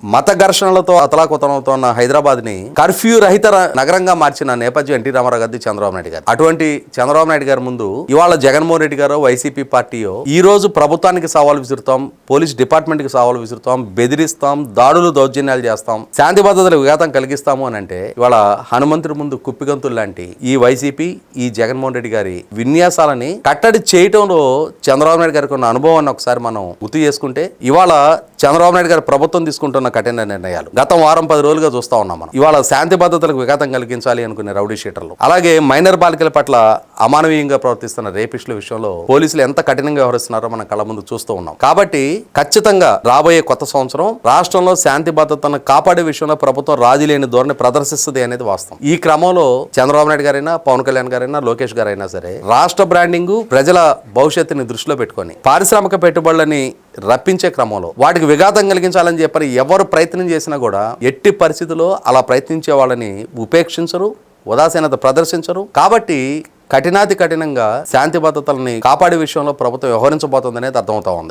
మత ఘర్షణలతో అతలాకుతలంతో ఉన్న హైదరాబాద్ ని కర్ఫ్యూ రహిత నగరంగా మార్చిన నేపథ్యం ఎన్టీ రామారావు గారి చంద్రబాబు నాయుడు గారు. అటువంటి చంద్రబాబు నాయుడు గారి ముందు ఇవాళ జగన్మోహన్ రెడ్డి గారు వైసీపీ పార్టీయో ఈ రోజు ప్రభుత్వానికి సవాల్ విసురుతాం, పోలీస్ డిపార్ట్మెంట్ కి సవాల్ విసురుతాం, బెదిరిస్తాం, దాడులు దౌర్జన్యాలు చేస్తాం, శాంతి భద్రతలకు విఘాతం కలిగిస్తాము అని అంటే ఇవాళ హనుమంతుడి ముందు కుప్పిగంతులు లాంటి ఈ వైసీపీ ఈ జగన్మోహన్ రెడ్డి గారి విన్యాసాలని కట్టడి చేయటంలో చంద్రబాబు నాయుడు గారికి ఉన్న అనుభవాన్ని ఒకసారి మనం గుర్తు చేసుకుంటే ఇవాళ చంద్రబాబు నాయుడు గారు ప్రభుత్వం తీసుకుంటున్న కఠిన నిర్ణయాలు గత వారం 10 రోజులుగా చూస్తా ఉన్నాం మనం. ఇవాళ శాంతి భద్రతలకు విఘాతం కలిగించాలి అనుకునే రౌడీ షీటర్లు, అలాగే మైనర్ బాలికల పట్ల అమానవీయంగా ప్రవర్తిస్తున్న రేపిస్టుల విషయంలో పోలీసులు ఎంత కఠినంగా వ్యవహరిస్తున్నారో మనం కళ్ళ ముందు చూస్తూ ఉన్నాం. కాబట్టి ఖచ్చితంగా రాబోయే కొత్త సంవత్సరం రాష్ట్రంలో శాంతి భద్రతను కాపాడే విషయంలో ప్రభుత్వం రాజీ లేని ధోరణి ప్రదర్శిస్తుంది అనేది వాస్తవం. ఈ క్రమంలో చంద్రబాబు నాయుడు గారైనా, పవన్ కళ్యాణ్ గారైనా, లోకేష్ గారైనా సరే రాష్ట్ర బ్రాండింగ్, ప్రజల భవిష్యత్తుని దృష్టిలో పెట్టుకొని పారిశ్రామిక పెట్టుబడులని రప్పించే క్రమంలో వాటికి విఘాతం కలిగించాలని చెప్పని ఎవరు ప్రయత్నం చేసినా కూడా ఎట్టి పరిస్థితుల్లో అలా ప్రయత్నించే వాళ్ళని ఉపేక్షించరు, ఉదాసీనత ప్రదర్శించరు. కాబట్టి కఠినాతి కఠినంగా శాంతి భద్రతలని కాపాడే విషయంలో ప్రభుత్వం వ్యవహరించబోతుంది అనేది అర్థమవుతా ఉంది.